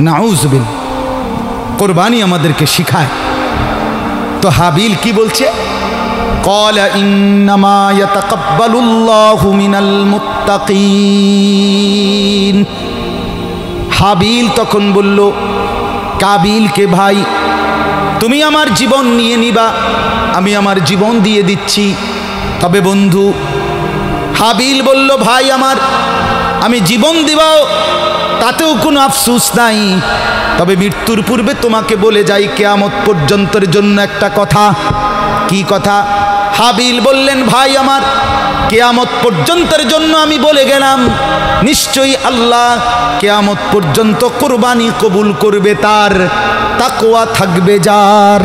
নাউজুবিল্লাহ। কোরবানি আমাদেরকে শিখায়। তো হাবিল কি বলছে? ক্বালা ইন্নামা ইয়াতাকাব্বালুল্লাহু মিনাল মুত্তাকিন। হাবিল তখন বলল কাবিলকে, ভাই তুমি আমার জীবন নিয়ে নিবা, আমি আমার জীবন দিয়ে দিচ্ছি। তবে বন্ধু, হাবিল বলল ভাই আমার, আমি জীবন দিবাও তাতেও কোনো আফসোস নাই, তবে মৃত্যুর পূর্বে তোমাকে বলে যাই কিয়ামত পর্যন্তের জন্য একটা কথা। কি কথা? হাবিল বললেন ভাই আমার, কিয়ামত পর্যন্তের জন্য আমি বলে গেলাম, নিশ্চয়ই আল্লাহ কিয়ামত পর্যন্ত কুরবানি কবুল করবে তার, তাকওয়া থাকবে যার।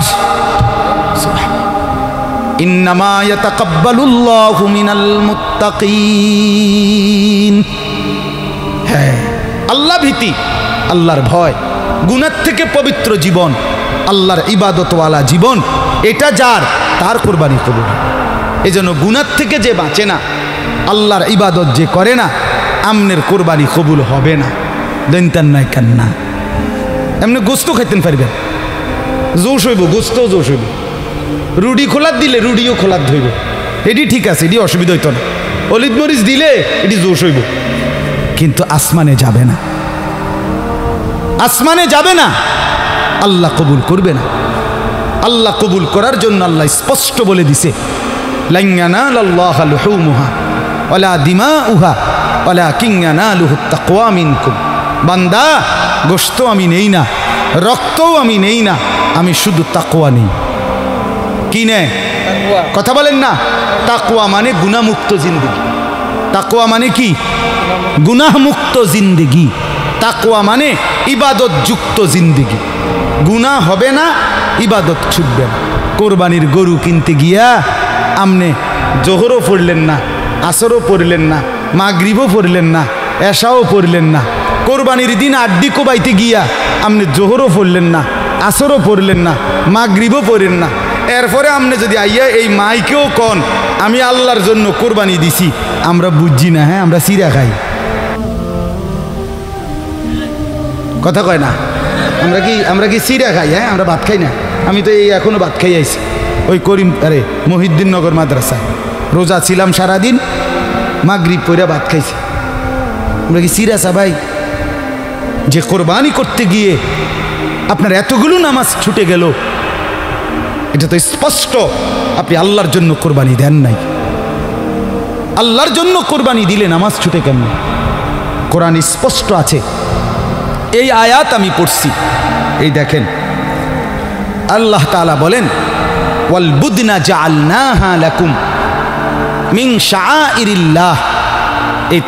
ইন্নামা ইয়াতাকাব্বালুল্লাহু মিনাল মুত্তাকিন। হ্যাঁ, আল্লাহ ভীতি, আল্লাহর ভয়, গুনাহ থেকে পবিত্র জীবন, আল্লাহর ইবাদতওয়ালা জীবন, এটা যার, তার কোরবানি কবুল। এজন্য গুনাহ থেকে যে বাঁচে না, আল্লাহর ইবাদত যে করে না, আমনের কোরবানি কবুল হবে না। দৈন্তান নাই কান্না। এমনি গোস্ত খাইতেন পারবেন, জোশ হইব, গোস্তও জোশ হইব। রুডি খোলাত দিলে রুডিও খোলাত ধইব, এটি ঠিক আছে, এটি অসুবিধা হইতো না। অলিদ মরিচ দিলে এটি জোশ হইব, কিন্তু আসমানে যাবে না, আসমানে যাবে না, আল্লাহ কবুল করবে না। আল্লাহ কবুল করার জন্য আল্লাহ স্পষ্ট বলে দিছে, লান ইয়ানালাল্লাহা লুহুমুহা ওয়ালা দিমাউহা ওয়ালাকিন ইয়ানালুহুত তাকওয়া মিনকুম। বান্দা, গোশত আমি নেই না, রক্তও আমি নেই না, আমি শুধু তাকওয়া নেই। কি নেয়? কথা বলেন না। তাকওয়া মানে গুনাহমুক্ত জিন্দেগি। তাকওয়া মানে কি? গুনাহমুক্ত জিন্দেগি। তাকওয়া মানে ইবাদত যুক্ত জিন্দেগি। গুনাহ হবে না, ইবাদত ছুটবে না। কোরবানির গরু কিনতে গিয়া আমনে জোহরও পড়লেন না, আসরও পড়লেন না, মাগরিবও পড়লেন না, এশাও পড়লেন না। কোরবানির দিন আড্ডি কোবাইতে গিয়া আমনে জোহরও পড়লেন না, আসরও পড়লেন না, মাগরিবও পড়লেন না। এরপরে আমনে যদি আইয়া এই মাইকেও কন আমি আল্লাহর জন্য কোরবানি দিছি, আমরা বুঝছি না। হ্যাঁ, আমরা চিরা খাই, কথা কয় না। আমরা কি চিরা খাই? হ্যাঁ, আমরা ভাত খাই না। আমি তো এই এখনো ভাত খাই আইছি ওই মহিউদ্দিন নগর মাদ্রাসায়। রোজা ছিলাম সারাদিন, মাগরিব পইরা ভাত খাইছি। আমরা কি চিরা চা ভাই? যে কোরবানি করতে গিয়ে আপনার এতগুলো নামাজ ছুটে গেল, এটা তো স্পষ্ট আপনি আল্লাহর জন্য কোরবানি দেন নাই। আল্লাহর জন্য কোরবানি দিলে নামাজ ছুটে কেমন? কোরআন স্পষ্ট আছে। এই আয়াত আমি পড়ছি, এই দেখেন আল্লাহ তাআলা বলেন, ওয়াল বুদনা জাআলনাহা লাকুম মিন শাআইরিল্লাহ। এই